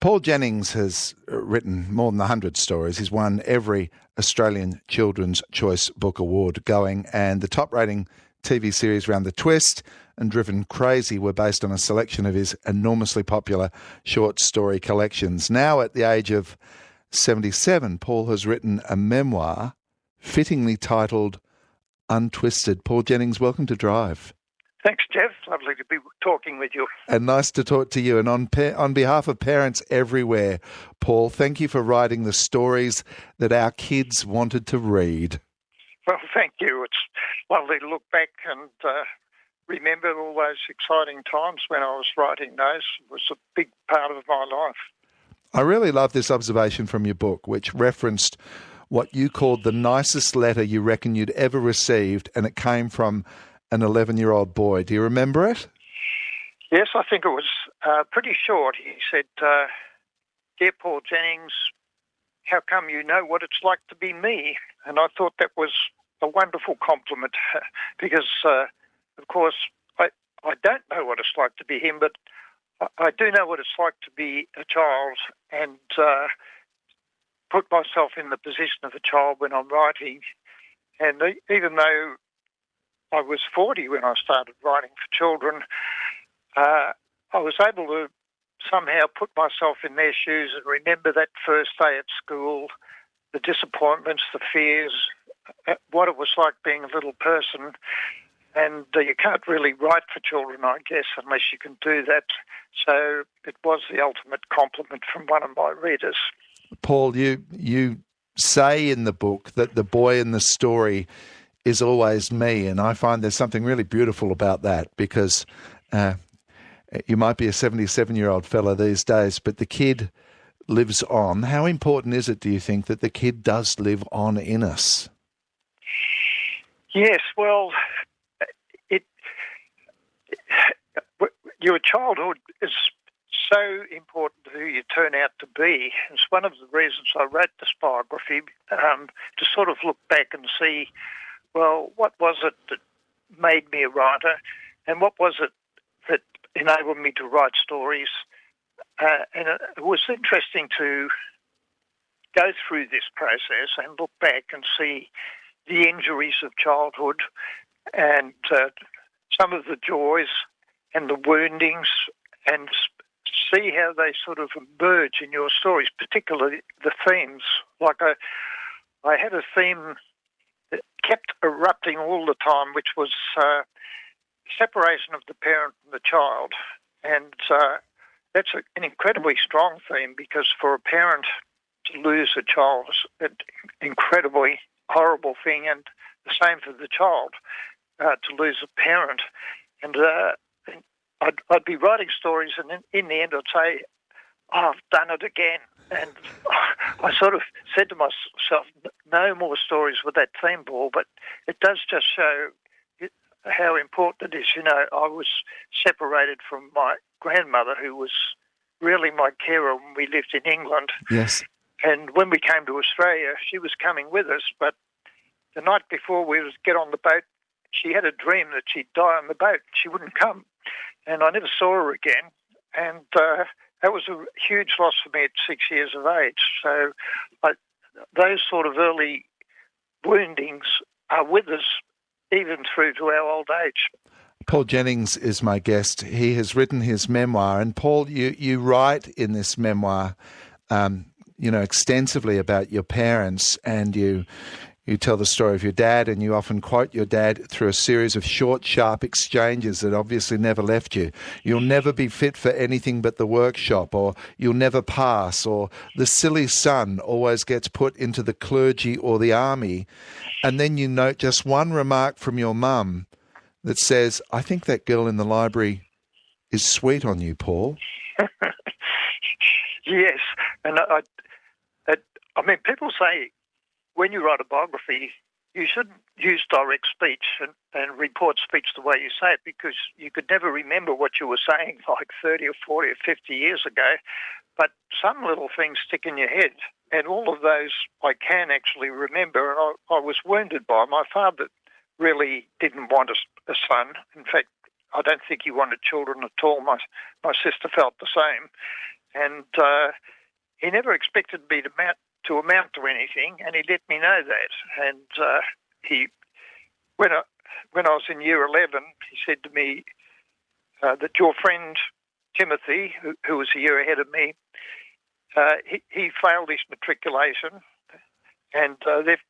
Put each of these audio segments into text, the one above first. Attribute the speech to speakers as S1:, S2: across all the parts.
S1: Paul Jennings has written more than 100 stories. He's won every Australian Children's Choice Book Award going, and the top-rating TV series Round the Twist and Driven Crazy were based on a selection of his enormously popular short story collections. Now, at the age of 77, Paul has written a memoir fittingly titled Untwisted. Paul Jennings, welcome to Drive.
S2: Thanks, Jeff. Lovely to be talking with you.
S1: And nice to talk to you. And on behalf of parents everywhere, Paul, thank you for writing the stories that our kids wanted to read.
S2: Well, thank you. It's lovely to look back and remember all those exciting times when I was writing those. It was a big part of my life.
S1: I really love this observation from your book, which referenced what you called the nicest letter you reckon you'd ever received, and it came from an 11-year-old boy. Do you remember it?
S2: Yes, I think it was pretty short. He said, "Dear Paul Jennings, how come you know what it's like to be me?" And I thought that was a wonderful compliment because, of course, I don't know what it's like to be him, but I do know what it's like to be a child and put myself in the position of a child when I'm writing. And even though I was 40 when I started writing for children, I was able to somehow put myself in their shoes and remember that first day at school, the disappointments, the fears, what it was like being a little person. And you can't really write for children, I guess, unless you can do that. So it was the ultimate compliment from one of my readers.
S1: Paul, you say in the book that the boy in the story is always me, and I find there's something really beautiful about that because you might be a 77-year-old fella these days, but the kid lives on. How important is it, do you think, that the kid does live on in us?
S2: Yes, well, your childhood is so important to who you turn out to be. It's one of the reasons I wrote this biography, to sort of look back and see, well, what was it that made me a writer, and what was it that enabled me to write stories? And it was interesting to go through this process and look back and see the injuries of childhood and some of the joys and the woundings, and see how they sort of emerge in your stories, particularly the themes. Like I had a theme that kept erupting all the time, which was separation of the parent and the child. And that's an incredibly strong theme, because for a parent to lose a child is an incredibly horrible thing, and the same for the child to lose a parent. And I'd be writing stories, and in the end I'd say, "Oh, I've done it again." And I sort of said to myself, no more stories with that theme, Paul, but it does just show how important it is. You know, I was separated from my grandmother, who was really my carer when we lived in England.
S1: Yes.
S2: And when we came to Australia, she was coming with us, but the night before we would get on the boat, she had a dream that she'd die on the boat. She wouldn't come. And I never saw her again. And that was a huge loss for me at 6 years of age. So those sort of early woundings are with us even through to our old age.
S1: Paul Jennings is my guest. He has written his memoir. And Paul, you write in this memoir, extensively about your parents, and you tell the story of your dad, and you often quote your dad through a series of short, sharp exchanges that obviously never left you. You'll never be fit for anything but the workshop, or you'll never pass, or the silly son always gets put into the clergy or the army. And then you note just one remark from your mum that says, "I think that girl in the library is sweet on you, Paul."
S2: Yes. And I mean, people say, when you write a biography, you shouldn't use direct speech and report speech the way you say it, because you could never remember what you were saying like 30 or 40 or 50 years ago. But some little things stick in your head, and all of those I can actually remember. And I was wounded by my father. Really didn't want a son. In fact, I don't think he wanted children at all. My sister felt the same. and he never expected me to amount to anything, and he let me know that. And when I was in year 11, he said to me that your friend Timothy, who was a year ahead of me, he failed his matriculation, and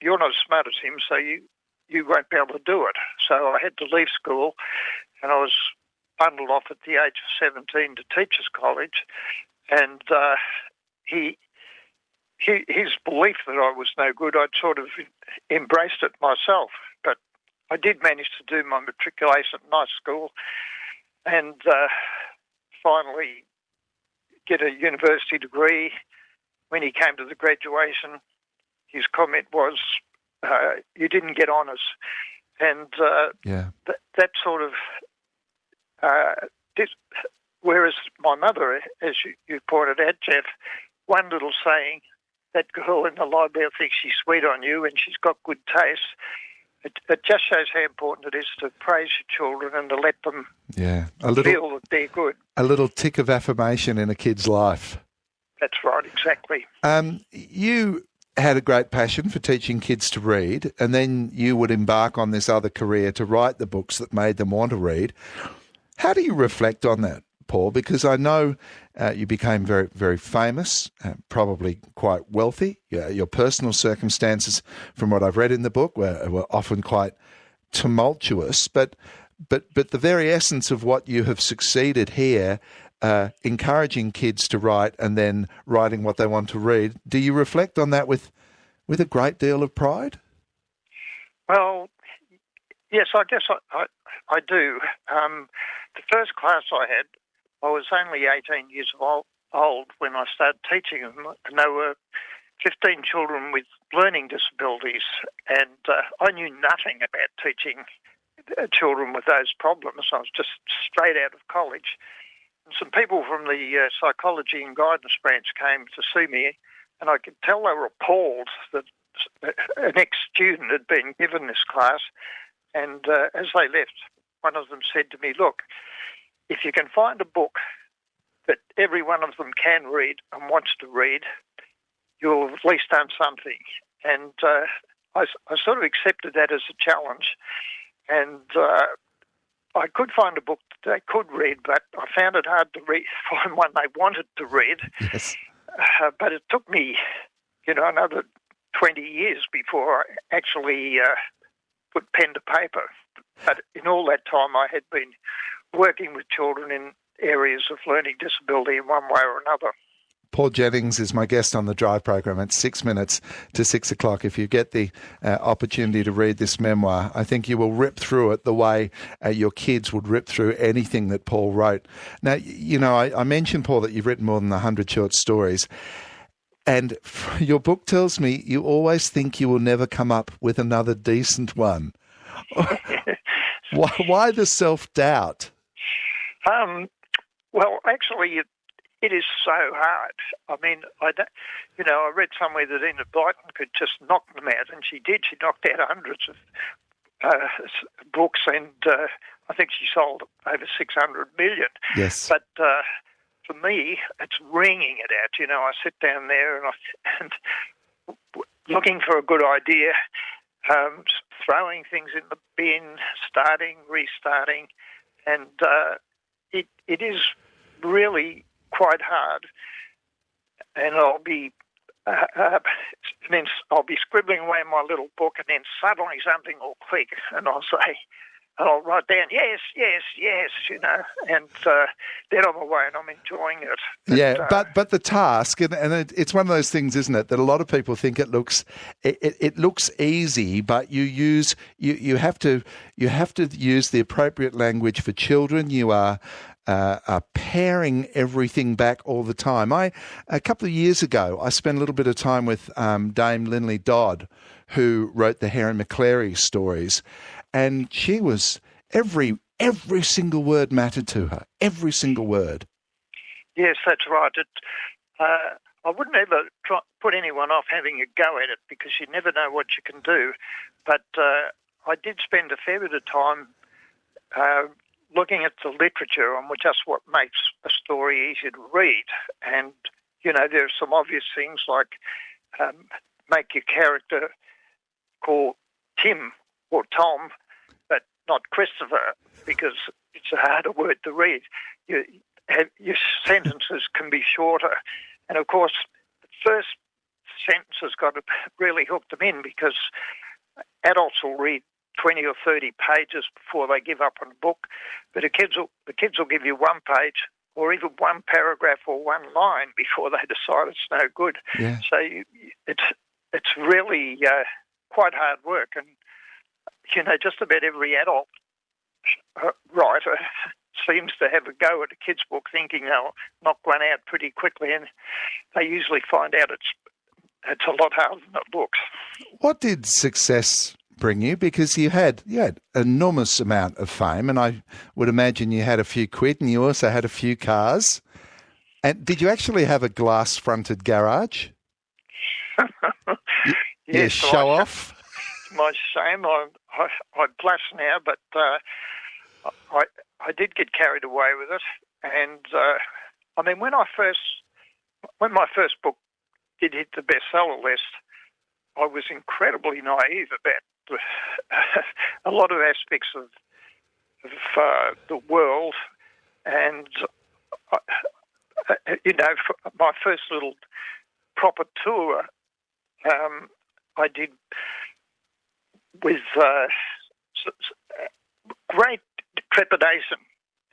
S2: you're not as smart as him, so you won't be able to do it. So I had to leave school, and I was bundled off at the age of 17 to teachers' college, and his belief that I was no good, I'd sort of embraced it myself. But I did manage to do my matriculation at night school, and finally get a university degree. When he came to the graduation, his comment was, you didn't get honours. And that sort of... whereas my mother, as you pointed out, Jeff, one little saying, that girl in the library thinks she's sweet on you and she's got good taste. It just shows how important it is to praise your children and to let them feel that they're good.
S1: A little tick of affirmation in a kid's life.
S2: That's right, exactly.
S1: You had a great passion for teaching kids to read, and then you would embark on this other career to write the books that made them want to read. How do you reflect on that, Paul? Because I know you became very, very famous, probably quite wealthy. Your personal circumstances, from what I've read in the book, were often quite tumultuous. But the very essence of what you have succeeded here, encouraging kids to write and then writing what they want to read, do you reflect on that with a great deal of pride?
S2: Well, yes, I guess I do. The first class I had, I was only 18 years old when I started teaching them, and there were 15 children with learning disabilities, and I knew nothing about teaching children with those problems. I was just straight out of college. And some people from the psychology and guidance branch came to see me, and I could tell they were appalled that an ex-student had been given this class. And as they left, one of them said to me, look, if you can find a book that every one of them can read and wants to read, you'll have at least done something. And I sort of accepted that as a challenge. And I could find a book that they could read, but I found it hard to find one they wanted to read.
S1: Yes.
S2: But it took me, another 20 years before I actually put pen to paper. But in all that time, I had been working with children in areas of learning disability in one way or another.
S1: Paul Jennings is my guest on the Drive program at 6 minutes to 6 o'clock. If you get the opportunity to read this memoir, I think you will rip through it the way your kids would rip through anything that Paul wrote. Now, I mentioned, Paul, that you've written more than 100 short stories. And your book tells me you always think you will never come up with another decent one. Why the self-doubt?
S2: Well, actually, it is so hard. I mean, I read somewhere that Enid Blyton could just knock them out, and she did. She knocked out hundreds of books, and I think she sold over 600 million.
S1: Yes.
S2: But for me, it's wringing it out. I sit down there and looking for a good idea, throwing things in the bin, starting, restarting, and it is really quite hard. And I'll be scribbling away in my little book, and then suddenly something will click, and I'll say, and I'll write down, yes, and then I'm away and I'm enjoying it.
S1: Yeah, but the task, and it's one of those things, isn't it, that a lot of people think it looks easy, but you have to use the appropriate language for children. You are paring everything back all the time. A couple of years ago, I spent a little bit of time with Dame Linley Dodd, who wrote the Helen McCleary stories, and she was every single word mattered to her, every single word.
S2: Yes, that's right. I wouldn't ever put anyone off having a go at it, because you never know what you can do. But I did spend a fair bit of time looking at the literature and just what makes a story easy to read. And, you know, there are some obvious things like make your character called Tim or Tom, but not Christopher, because it's a harder word to read. Your sentences can be shorter. And, of course, the first sentence has got to really hook them in, because adults will read 20 or 30 pages before they give up on a book, but the kids will give you one page or even one paragraph or one line before they decide it's no good.
S1: Yeah.
S2: So it's really quite hard work, and you know, just about every adult writer seems to have a go at a kid's book, thinking they'll knock one out pretty quickly, and they usually find out it's a lot harder than it looks.
S1: What did success bring you? Because you had enormous amount of fame, and I would imagine you had a few quid, and you also had a few cars. And did you actually have a glass-fronted garage?
S2: Yes,
S1: show off.
S2: It's my shame. I blush now, but I did get carried away with it. And I mean, when my first book did hit the bestseller list, I was incredibly naive about a lot of aspects of the world, and you know, my first little proper tour I did with great trepidation.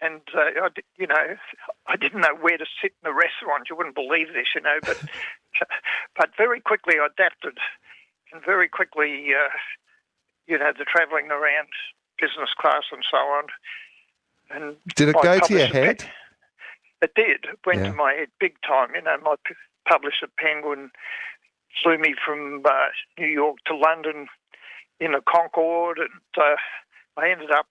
S2: And, you know, I didn't know where to sit in the restaurant. You wouldn't believe this, you know, but very quickly I adapted, and very quickly, you know, the travelling around business class and so on. And
S1: did it go to your head?
S2: It did. It went to my head big time. You know, my publisher, Penguin, flew me from New York to London in a Concorde, and I ended up,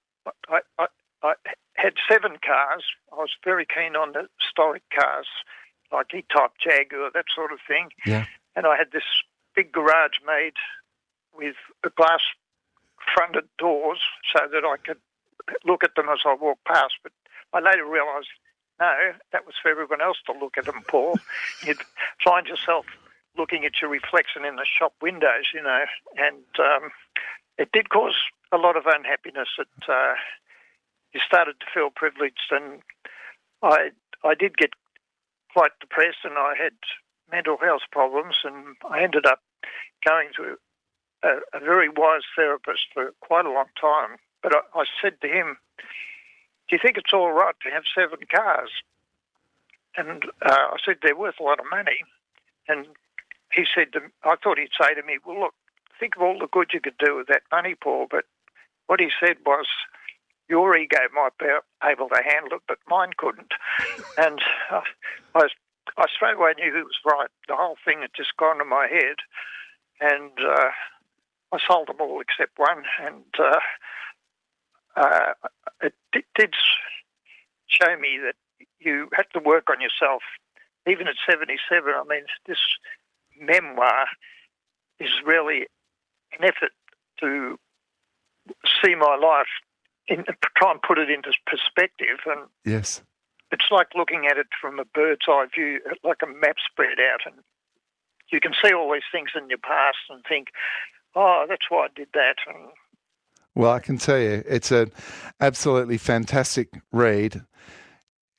S2: I had 7 cars. I was very keen on the historic cars, like E-Type Jaguar, that sort of thing.
S1: Yeah.
S2: And I had this big garage made with glass-fronted doors so that I could look at them as I walked past. But I later realised, no, that was for everyone else to look at them, Paul. You'd find yourself looking at your reflection in the shop windows, you know, and it did cause a lot of unhappiness. You started to feel privileged, and I did get quite depressed, and I had mental health problems, and I ended up going to a very wise therapist for quite a long time. But I said to him, do you think it's all right to have 7 cars? And I said, they're worth a lot of money. And he said, I thought he'd say to me, well, look, think of all the good you could do with that money, Paul. But what he said was, your ego might be able to handle it, but mine couldn't. And I straight away knew he was right. The whole thing had just gone to my head, and I sold them all except one. And it did show me that you had to work on yourself. Even at 77, I mean, this memoir is really an effort to see my life, try and put it into perspective. And
S1: yes,
S2: it's like looking at it from a bird's eye view, like a map spread out, and you can see all these things in your past and think, oh, that's why I did that. And
S1: well, I can tell you, it's an absolutely fantastic read.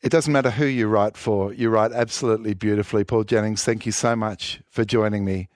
S1: It doesn't matter who you write for. You write absolutely beautifully. Paul Jennings, thank you so much for joining me